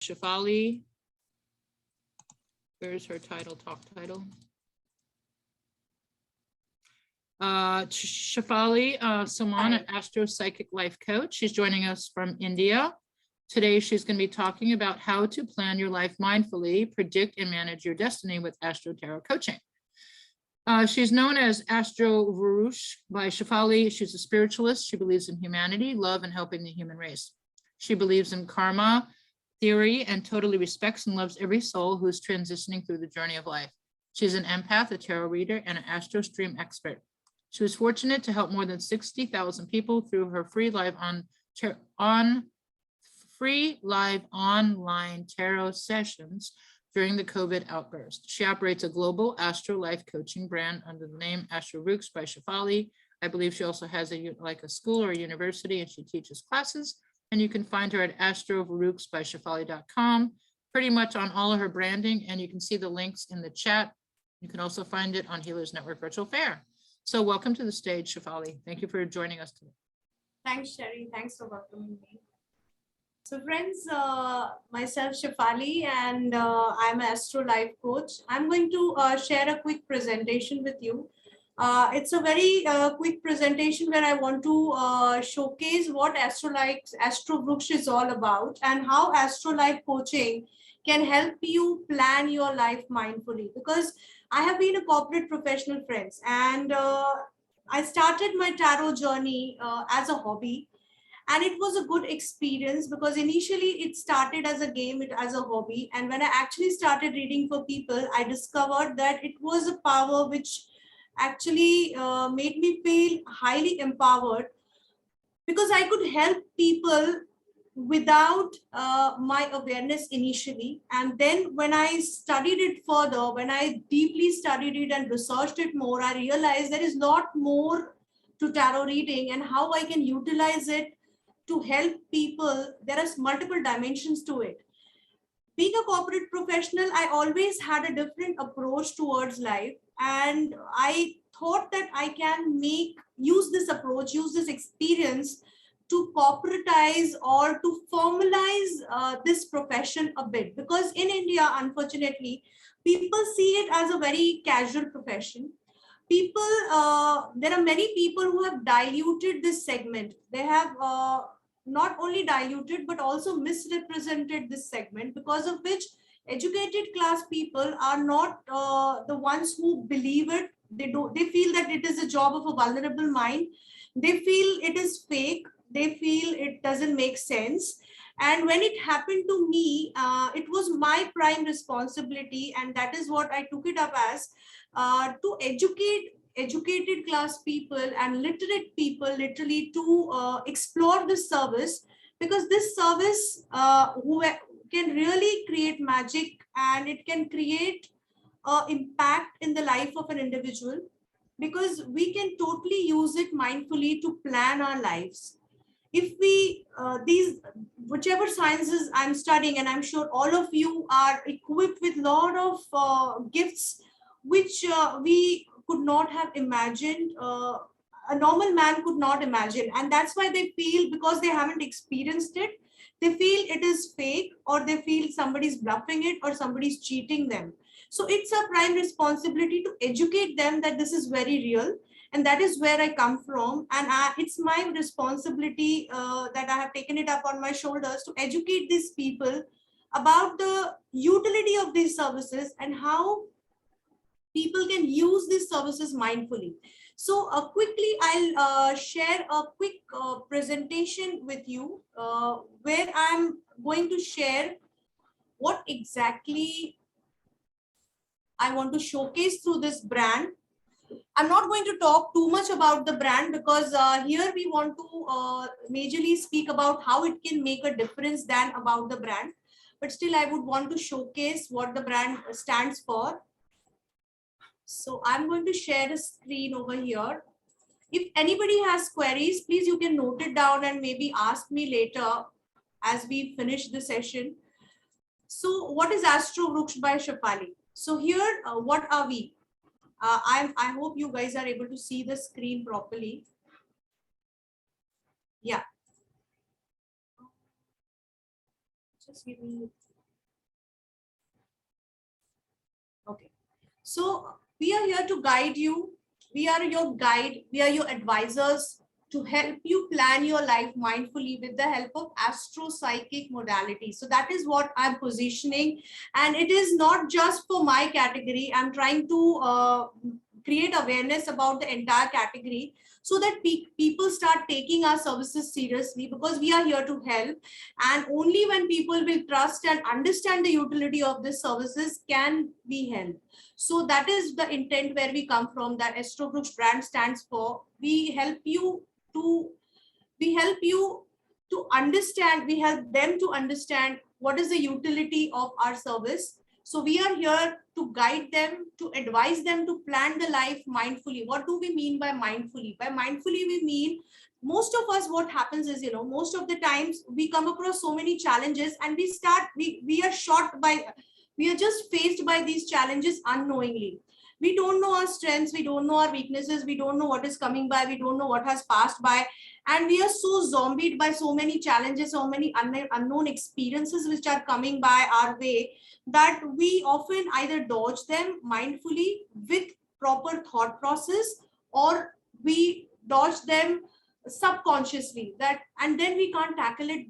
Shefali. Where's her title, talk title? Shefali Saman, an Astro Psychic Life Coach. She's joining us from India. Today, she's going to be talking about how to plan your life mindfully, predict and manage your destiny with Astrotarot coaching. She's known as AstroVruksh By Shefali. She's a spiritualist. She believes in humanity, love, and helping the human race. She believes in karma theory and totally respects and loves every soul who's transitioning through the journey of life. She's an empath, a tarot reader, and an astro stream expert. She was fortunate to help more than 60,000 people through her free live online tarot sessions during the COVID outburst. She operates a global Astro Life Coaching Brand under the name AstroVruksh By Shefali. I believe she also has a school or a university, and she teaches classes. And you can find her at AstroVrukshByShefali.com, pretty much on all of her branding. And you can see the links in the chat. You can also find it on Healers Network Virtual Fair. So welcome to the stage, Shefali. Thank you for joining us today. Thanks, Sheri. Thanks for welcoming me. So friends, myself Shefali, and I'm an Astro Life Coach. I'm going to share a quick presentation with you. It's a very quick presentation where I want to showcase what AstroVruksh is all about and how Astro Life Coaching can help you plan your life mindfully. Because I have been a corporate professional, friends, and I started my tarot journey as a hobby. And it was a good experience because initially it started as a game, as a hobby. And when I actually started reading for people, I discovered that it was a power which actually made me feel highly empowered because I could help people without my awareness initially. And then when I studied it further, when I deeply studied it and researched it more, I realized there is a lot more to tarot reading and how I can utilize it to help people. There are multiple dimensions to it. Being a corporate professional, I always had a different approach towards life. And I thought that I can use this approach, use this experience to corporatize or to formalize this profession a bit. Because in India, unfortunately, people see it as a very casual profession. There are many people who have diluted this segment. They have not only diluted but also misrepresented this segment, because of which educated class people are not the ones who believe it. They feel that it is a job of a vulnerable mind. They feel it is fake. They feel it doesn't make sense. And when it happened to me, it was my prime responsibility, and that is what I took it up as, to educate educated class people and literate people literally to explore this service, because this service can really create magic, and it can create impact in the life of an individual, because we can totally use it mindfully to plan our lives. If we whichever sciences I'm studying, and I'm sure all of you are equipped with a lot of gifts which we could not have imagined, a normal man could not imagine. And that's why they feel, because they haven't experienced it, they feel it is fake, or they feel somebody's bluffing it, or somebody's cheating them. So it's a prime responsibility to educate them that this is very real. And that is where I come from. And it's my responsibility that I have taken it up on my shoulders to educate these people about the utility of these services and how people can use these services mindfully. So quickly, I'll share a quick presentation with you where I'm going to share what exactly I want to showcase through this brand. I'm not going to talk too much about the brand, because here we want to majorly speak about how it can make a difference than about the brand. But still, I would want to showcase what the brand stands for. So I'm going to share a screen over here. If anybody has queries, please you can note it down and maybe ask me later as we finish the session. So what is AstroVruksh by Shefali? So here, what are we? I hope you guys are able to see the screen properly. Yeah. Just give me So we are here to guide you. We are your guide. We are your advisors to help you plan your life mindfully with the help of astro-psychic modality. So that is what I'm positioning. And it is not just for my category. I'm trying to create awareness about the entire category so that people start taking our services seriously, because we are here to help. And only when people will trust and understand the utility of these services can we help. So that is the intent where we come from, that AstroVruksh brand stands for. We help you to understand, we help them to understand what is the utility of our service. So we are here to guide them, to advise them to plan the life mindfully. What do we mean by mindfully? By mindfully, we mean most of us, what happens is, most of the times we come across so many challenges and we are shocked by, we are just faced by these challenges unknowingly. We don't know our strengths, we don't know our weaknesses, we don't know what is coming by, we don't know what has passed by, and we are so zombied by so many challenges, so many unknown experiences which are coming by our way, that we often either dodge them mindfully with proper thought process, or we dodge them subconsciously, that and then we can't tackle it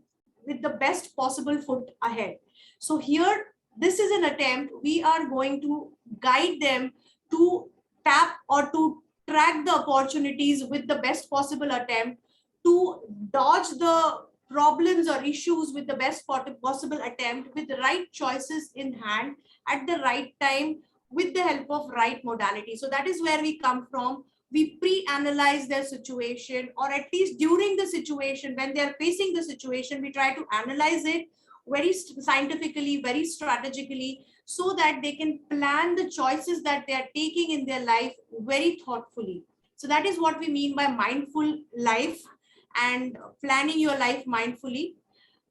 with the best possible foot ahead. So here, this is an attempt. We are going to guide them to tap or to track the opportunities with the best possible attempt, to dodge the problems or issues with the best possible attempt, with the right choices in hand at the right time, with the help of right modality. So that is where we come from. We pre-analyze their situation, or at least during the situation, when they are facing the situation, we try to analyze it very scientifically, very strategically, so that they can plan the choices that they are taking in their life very thoughtfully. So that is what we mean by mindful life and planning your life mindfully.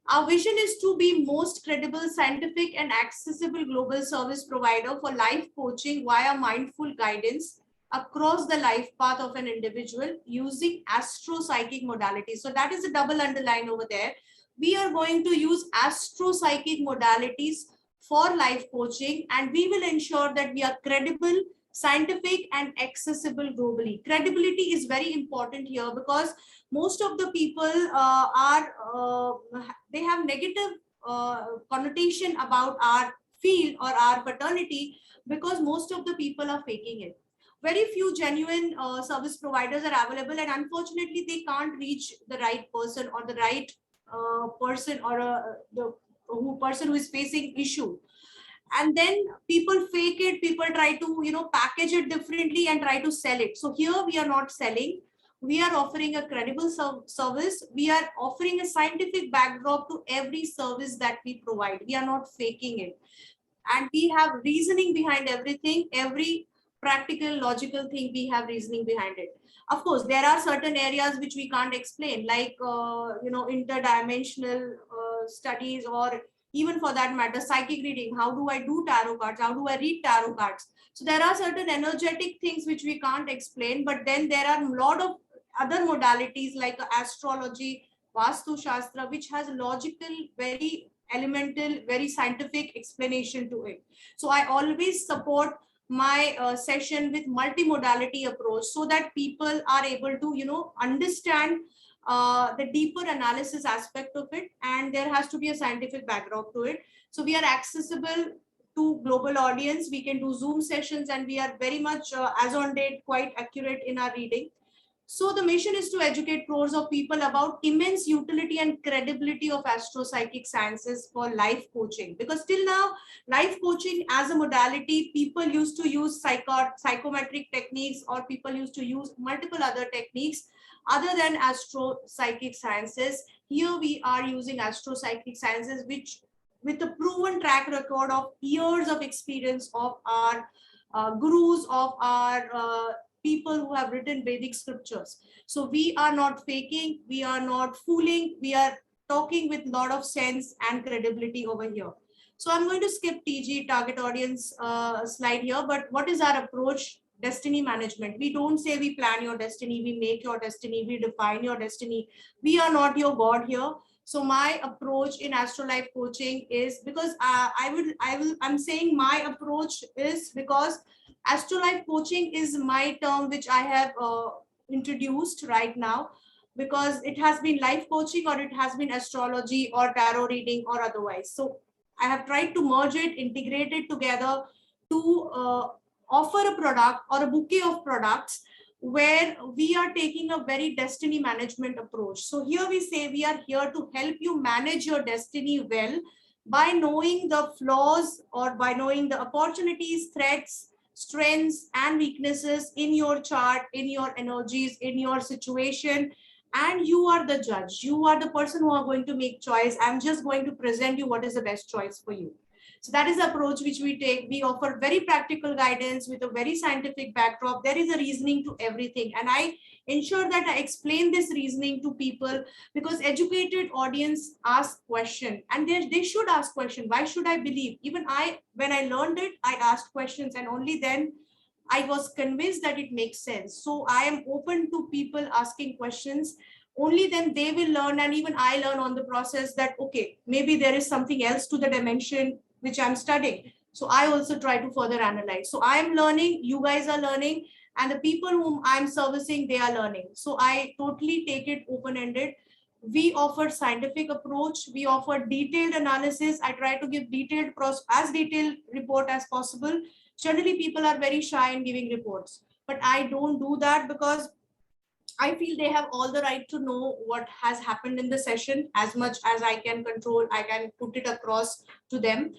Our vision is to be most credible, scientific, and accessible global service provider for life coaching via mindful guidance across the life path of an individual using astro-psychic modalities. So that is a double underline over there. We are going to use astro-psychic modalities for life coaching, and we will ensure that we are credible, scientific, and accessible globally. Credibility is very important here, because most of the people they have negative connotation about our field or our fraternity, because most of the people are faking it. Very few genuine service providers are available, and unfortunately they can't reach the right person, or the right person, or the person who is facing issue. And then people fake it, people try to package it differently and try to sell it. So here we are not selling, we are offering a credible service. We are offering a scientific backdrop to every service that we provide. We are not faking it, and we have reasoning behind everything. Every practical, logical thing, we have reasoning behind it. Of course, there are certain areas which we can't explain, like interdimensional studies, or even for that matter, psychic reading. How do I do tarot cards? How do I read tarot cards? So there are certain energetic things which we can't explain, but then there are a lot of other modalities like astrology, Vastushastra, which has logical, very elemental, very scientific explanation to it. So I always support my session with multimodality approach, so that people are able to understand the deeper analysis aspect of it, and there has to be a scientific background to it. So we are accessible to global audience. We can do Zoom sessions, and we are very much as on date quite accurate in our reading. So the mission is to educate crores of people about immense utility and credibility of astropsychic sciences for life coaching. Because till now, life coaching as a modality, people used to use psychometric techniques, or people used to use multiple other techniques other than astropsychic sciences. Here we are using astropsychic sciences, which with a proven track record of years of experience of our gurus, of our people who have written Vedic scriptures. So we are not faking, we are not fooling, we are talking with a lot of sense and credibility over here. So I'm going to skip TG, target audience slide here, but what is our approach? Destiny management. We don't say we plan your destiny, we make your destiny, we define your destiny. We are not your God here. So my approach in Astro Life Coaching is, because I'm saying my approach is because Astro Life Coaching is my term which I have introduced right now, because it has been life coaching or it has been astrology or tarot reading or otherwise. So I have tried to merge it, integrate it together to offer a product or a bouquet of products where we are taking a very destiny management approach. So here we say we are here to help you manage your destiny well by knowing the flaws or by knowing the opportunities, threats, strengths and weaknesses in your chart, in your energies, in your situation. And you are the judge. You are the person who are going to make choice. I'm just going to present you what is the best choice for you. So that is the approach which we take. We offer very practical guidance with a very scientific backdrop. There is a reasoning to everything. And I ensure that I explain this reasoning to people, because educated audience ask question, and they should ask question. Why should I believe? Even I, when I learned it, I asked questions, and only then I was convinced that it makes sense. So I am open to people asking questions. Only then they will learn, and even I learn on the process that, okay, maybe there is something else to the dimension which I'm studying. So I also try to further analyze. So I am learning, you guys are learning, and the people whom I'm servicing, they are learning. So I totally take it open-ended. We offer scientific approach. We offer detailed analysis. I try to give as detailed report as possible. Generally, people are very shy in giving reports, but I don't do that, because I feel they have all the right to know what has happened in the session. As much as I can control, I can put it across to them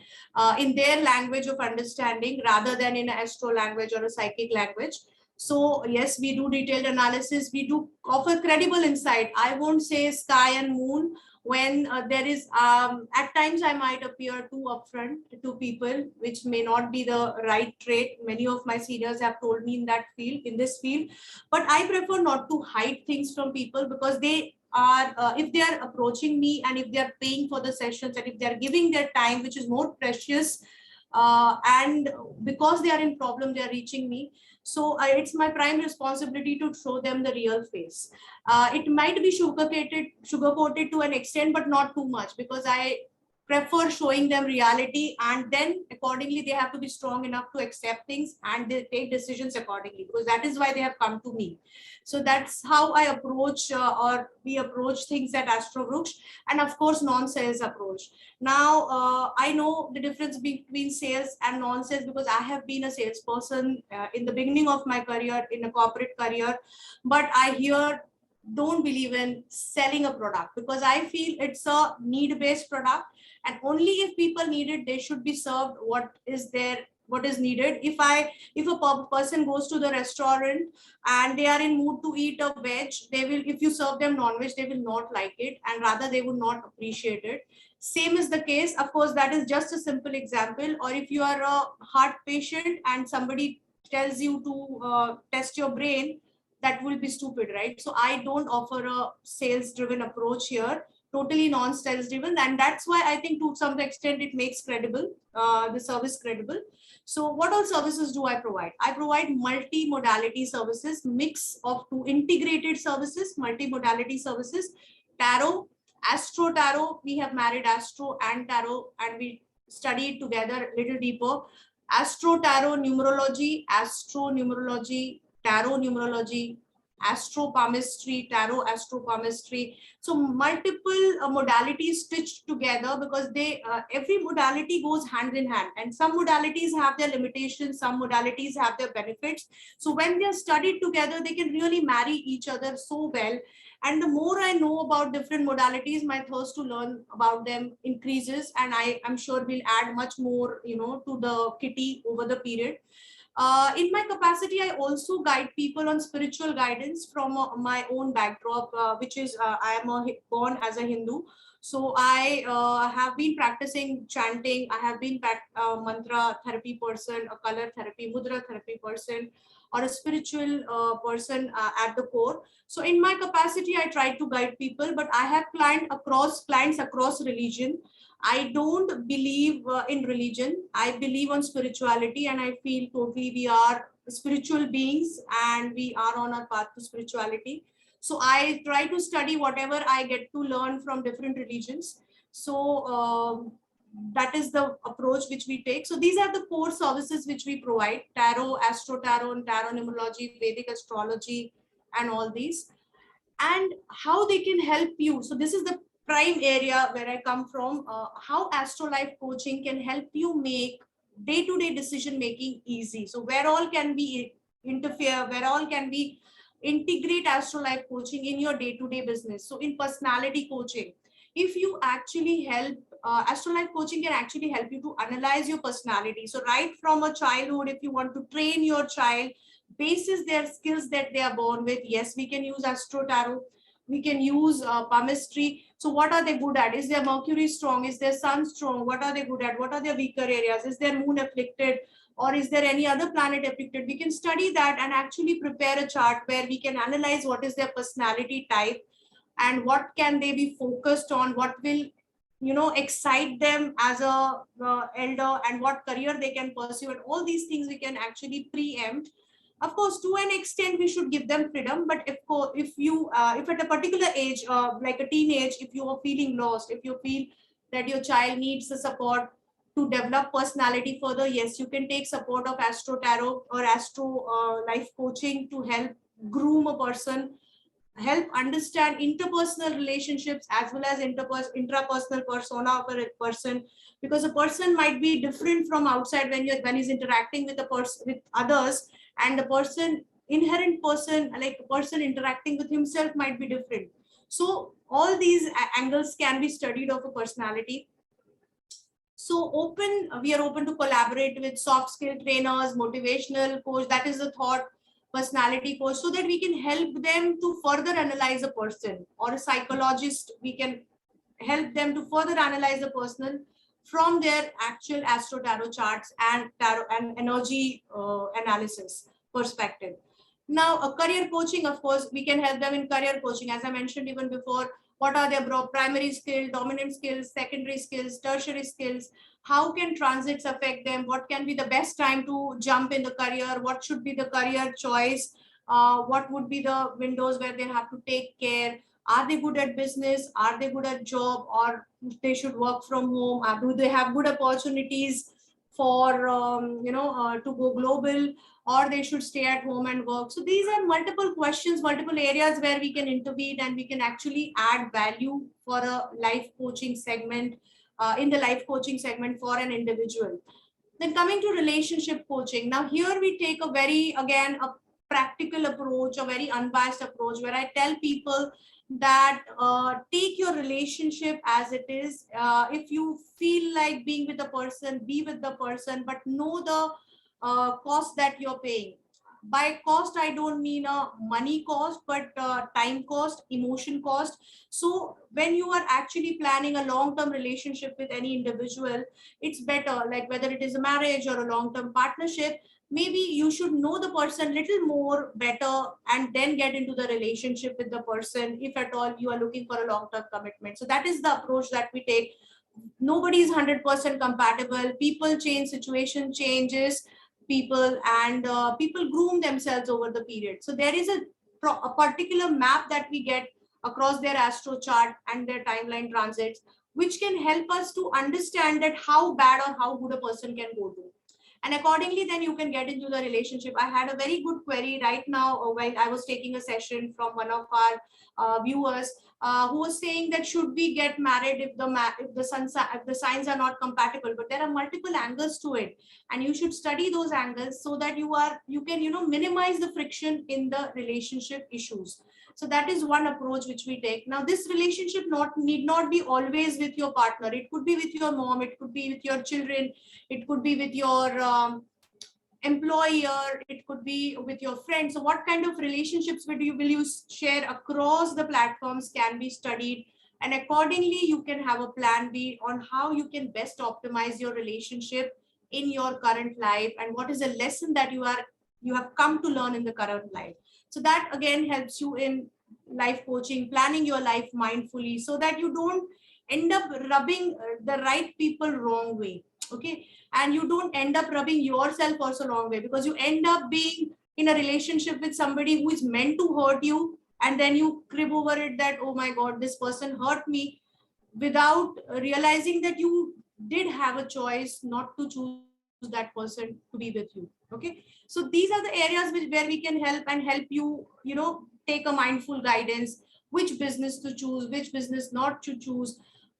in their language of understanding, rather than in an astro language or a psychic language. So yes, we do detailed analysis. We do offer credible insight. I won't say sky and moon, when there is at times I might appear too upfront to people, which may not be the right trait. Many of my seniors have told me in this field, but I prefer not to hide things from people, because they are if they are approaching me and if they are paying for the sessions and if they are giving their time, which is more precious, and because they are in problem, they are reaching me. So it's my prime responsibility to show them the real face. It might be sugar-coated to an extent, but not too much, because I prefer showing them reality, and then accordingly they have to be strong enough to accept things and they take decisions accordingly, because that is why they have come to me. So that's how I approach or we approach things at AstroVruksh, and of course non-sales approach. Now I know the difference between sales and non-sales, because I have been a salesperson in the beginning of my career, in a corporate career, but I here don't believe in selling a product, because I feel it's a need-based product, and only if people need it, they should be served what is needed. If a person goes to the restaurant and they are in mood to eat a veg, they will, if you serve them non-veg, they will not like it, and rather they would not appreciate it. Same is the case, of course, that is just a simple example. Or if you are a heart patient and somebody tells you to test your brain, that will be stupid, right? So I don't offer a sales driven approach here, totally non-sales driven, and that's why I think to some extent it makes credible the service credible. So what all services do I provide? I provide multi-modality services, mix of two integrated services, multi-modality services. Tarot, Astro Tarot, we have married Astro and Tarot, and we studied together a little deeper. Astro Tarot Numerology, Astro Numerology, Tarot Numerology, Astro Palmistry, Tarot Astro Palmistry. So multiple modalities stitched together, because they every modality goes hand in hand, and some modalities have their limitations, some modalities have their benefits. So when they are studied together, they can really marry each other so well. And the more I know about different modalities, my thirst to learn about them increases, and I'm sure we'll add much more, to the kitty over the period. In my capacity, I also guide people on spiritual guidance from my own backdrop, which is I am born as a Hindu. So I have been practicing chanting. I have been mantra therapy person, a color therapy, mudra therapy person, or a spiritual person at the core. So in my capacity, I try to guide people, but I have clients across religion. I don't believe in religion. I believe on spirituality, and I feel totally we are spiritual beings and we are on our path to spirituality. So I try to study whatever I get to learn from different religions. So that is the approach which we take. So these are the core services which we provide: tarot, Astrotarot, and tarot numerology, Vedic astrology, and all these. And how they can help you. So this is the prime area where I come from. How Astro Life Coaching can help you make day-to-day decision making easy. So where all can we interfere, where all can we integrate Astro Life Coaching in your day-to-day business. So in personality coaching, if you actually help, Astro Life Coaching can actually help you to analyze your personality. So right from a childhood, if you want to train your child basis their skills that they are born with, yes, we can use Astrotarot, we can use Palmistry. So what are they good at? Is their Mercury strong? Is their Sun strong? What are they good at? What are their weaker areas? Is their moon afflicted? Or is there any other planet afflicted? We can study that and actually prepare a chart where we can analyze what is their personality type and what can they be focused on, what will excite them as a elder, and what career they can pursue, and all these things we can actually preempt. Of course, to an extent, we should give them freedom. But if at a particular age, like a teenage, if you are feeling lost, if you feel that your child needs the support to develop personality further, yes, you can take support of Astro Tarot or Astro Life Coaching to help groom a person, help understand interpersonal relationships as well as intrapersonal persona of a person, because a person might be different from outside when he's interacting with with others, and the person inherent person, like a person interacting with himself, might be different. So all these angles can be studied of a personality. So we are open to collaborate with soft skill trainers, motivational coach, that is the thought, personality coach, so that we can help them to further analyze a person, or a psychologist, we can help them to further analyze a person from their actual Astro Tarot charts and tarot and energy analysis perspective. Now, a career coaching, of course, we can help them in career coaching. As I mentioned even before, what are their primary skills, dominant skills, secondary skills, tertiary skills? How can transits affect them? What can be the best time to jump in the career? What should be the career choice? What would be the windows where they have to take care? Are they good at business? Are they good at job? Or they should work from home? Do they have good opportunities for to go global, or they should stay at home and work? So these are multiple questions, multiple areas where we can intervene, and we can actually add value for a life coaching segment, in the life coaching segment for an individual. Then coming to relationship coaching. Now here we take a a practical approach, a very unbiased approach, where I tell people that take your relationship as it is. If you feel like being with the person, be with the person, but know the cost that you're paying. By cost, I don't mean a money cost, but time cost, emotion cost. So when you are actually planning a long-term relationship with any individual, it's better, like whether it is a marriage or a long-term partnership, maybe you should know the person little more better and then get into the relationship with the person, if at all you are looking for a long-term commitment. So that is the approach that we take. Nobody is 100% compatible. People change, situation changes people, and people groom themselves over the period. So there is a particular map that we get across their astro chart and their timeline transits, which can help us to understand that how bad or how good a person can go to. And accordingly, then you can get into the relationship. I had a very good query right now while I was taking a session from one of our viewers who was saying that should we get married if the signs are not compatible? But there are multiple angles to it, and you should study those angles so that you can minimize the friction in the relationship issues. So that is one approach which we take. Now, this relationship need not be always with your partner. It could be with your mom, it could be with your children, it could be with your employer, it could be with your friends. So what kind of relationships will you share across the platforms can be studied, and accordingly you can have a plan B on how you can best optimize your relationship in your current life, and what is a lesson that you have come to learn in the current life. So that again helps you in life coaching, planning your life mindfully, so that you don't end up rubbing the right people wrong way. Okay, and you don't end up rubbing yourself also wrong way, because you end up being in a relationship with somebody who is meant to hurt you, and then you crib over it that, oh my god, this person hurt me, without realizing that you did have a choice not to choose that person to be with you. Okay, so these are the areas where we can help you, take a mindful guidance, which business to choose, which business not to choose,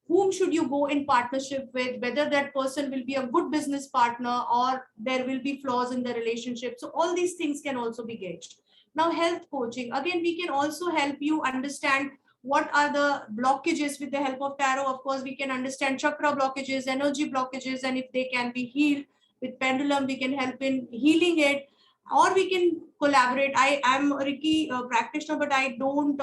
whom should you go in partnership with, whether that person will be a good business partner or there will be flaws in the relationship. So all these things can also be gauged. Now, health coaching, again, we can also help you understand what are the blockages with the help of tarot. Of course, we can understand chakra blockages, energy blockages, and if they can be healed with pendulum, we can help in healing it, or we can collaborate. I'm a Reiki practitioner, but I don't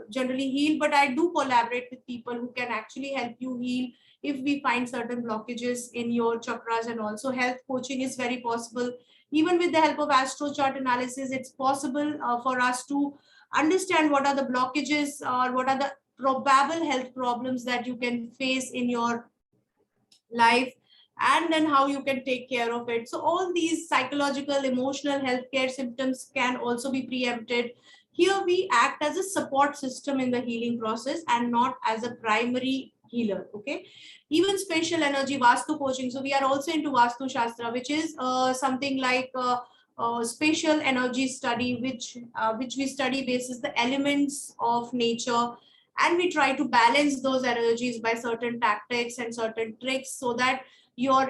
generally heal, but I do collaborate with people who can actually help you heal if we find certain blockages in your chakras. And also health coaching is very possible. Even with the help of astro chart analysis, it's possible for us to understand what are the blockages or what are the probable health problems that you can face in your life, and then how you can take care of it. So all these psychological, emotional healthcare symptoms can also be preempted. Here we act as a support system in the healing process and not as a primary healer. Okay, even spatial energy Vastu coaching, so we are also into Vastushastra, which is something like spatial energy study, which we study basis the elements of nature, and we try to balance those energies by certain tactics and certain tricks so that your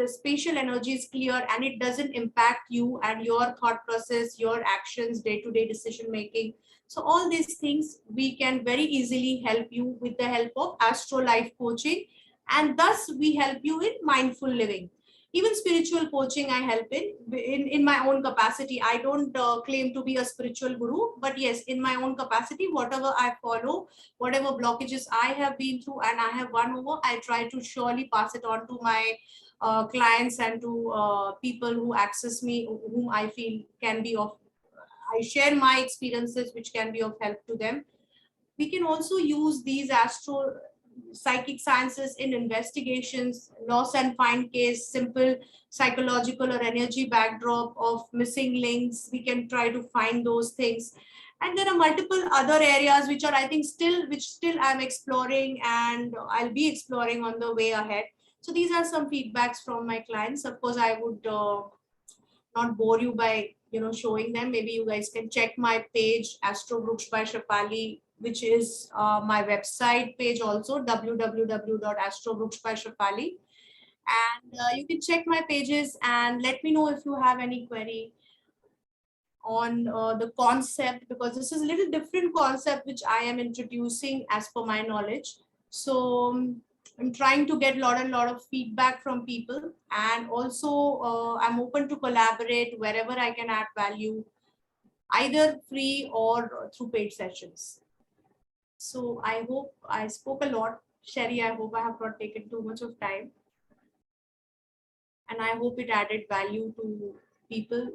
spatial energy is clear and it doesn't impact you and your thought process, your actions, day-to-day decision making. So all these things we can very easily help you with the help of Astro Life Coaching, and thus we help you in mindful living. Even spiritual coaching I help in my own capacity. I don't claim to be a spiritual guru, but yes, in my own capacity, whatever I follow, whatever blockages I have been through and I have won over, I try to surely pass it on to my clients and to people who access me, whom I feel can be of, I share my experiences which can be of help to them. We can also use these astro psychic sciences in investigations, loss and find case, simple psychological or energy backdrop of missing links. We can try to find those things. And there are multiple other areas which are, I think, still I'm exploring and I'll be exploring on the way ahead. So these are some feedbacks from my clients. Of course, I would not bore you by showing them. Maybe you guys can check my page, AstroVruksh By Shefali, which is my website page also, www.astrovrukshyshefali. And you can check my pages and let me know if you have any query on the concept, because this is a little different concept which I am introducing as per my knowledge. So I'm trying to get a lot of feedback from people, and also I'm open to collaborate wherever I can add value, either free or through paid sessions. So I hope I spoke a lot. Sheri, I hope I have not taken too much of time. And I hope it added value to people.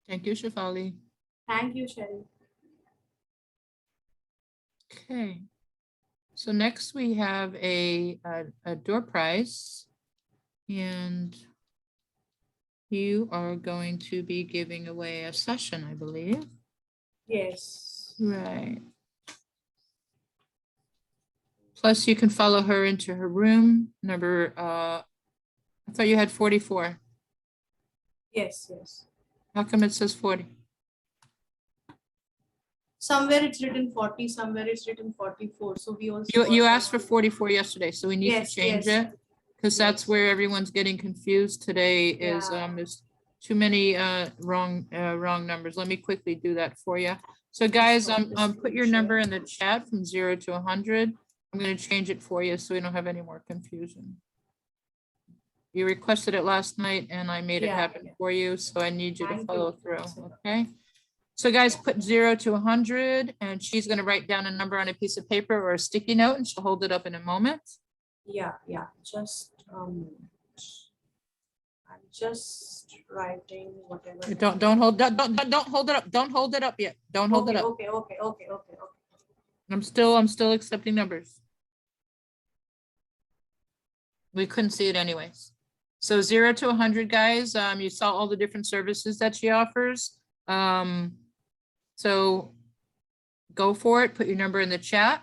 Thank you, Shefali. Thank you, Sheri. Okay. So next we have a door prize, and you are going to be giving away a session, I believe. Yes. Right. Plus you can follow her into her room number, I thought you had 44. Yes. How come it says 40? Somewhere it's written 40, somewhere it's written 44. So we also You asked for 44 yesterday, so we need to change it, because that's Yes. where everyone's getting confused today. Is there's too many wrong numbers. Let me quickly do that for you. So guys, put your number in the chat from 0 to 100. I'm going to change it for you so we don't have any more confusion. You requested it last night and I made it happen for you, so I need you to follow through. Okay. So guys, put 0 to 100, and she's going to write down a number on a piece of paper or a sticky note, and she'll hold it up in a moment. Yeah. Just I'm just writing whatever. Don't hold that. Don't hold it up. Don't hold it up yet. Don't hold it up. Okay. I'm still accepting numbers. We couldn't see it anyways. So 0 to 100, guys. You saw all the different services that she offers. So go for it. Put your number in the chat.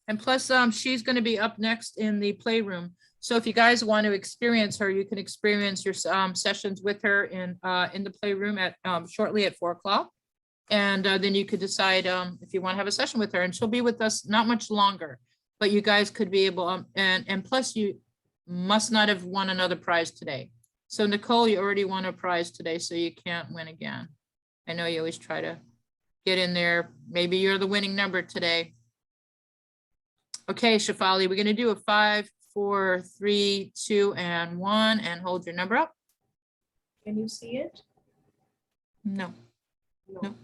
And plus, she's going to be up next in the playroom. So if you guys want to experience her, you can experience your sessions with her in the playroom at shortly at 4 o'clock. And then you could decide if you want to have a session with her, and she'll be with us not much longer, but you guys could be able, and plus you must not have won another prize today. So Nicole, you already won a prize today, so you can't win again. I know you always try to get in there. Maybe you're the winning number today. Okay, Shefali, we're going to do a 5, 4, 3, 2, and 1, and hold your number up. Can you see it? No. No.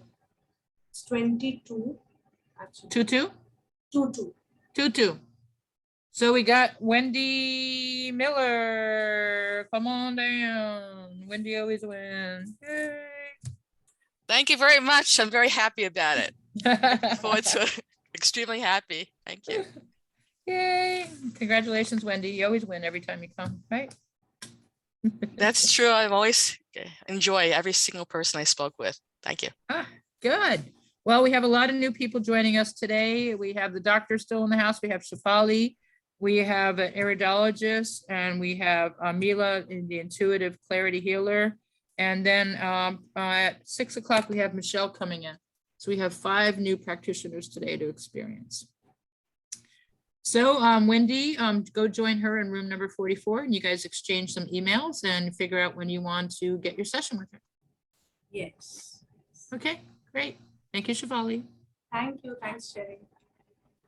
It's 22. Actually. 22? 22. 22. So we got Wendy Miller. Come on down. Wendy always wins. Yay. Thank you very much. I'm very happy about it. Looking forward to it. Extremely happy. Thank you. Yay. Congratulations, Wendy. You always win every time you come, right? That's true. I've always enjoy every single person I spoke with. Thank you. Good. Well, we have a lot of new people joining us today. We have the doctor still in the house. We have Shefali. We have an iridologist, and we have Mila, the intuitive clarity healer. And then at 6 o'clock, we have Michelle coming in. So we have 5 new practitioners today to experience. So Wendy, go join her in room number 44, and you guys exchange some emails and figure out when you want to get your session with her. Yes. Okay, great. Thank you, Shefali. Thank you. Thanks, Sheri.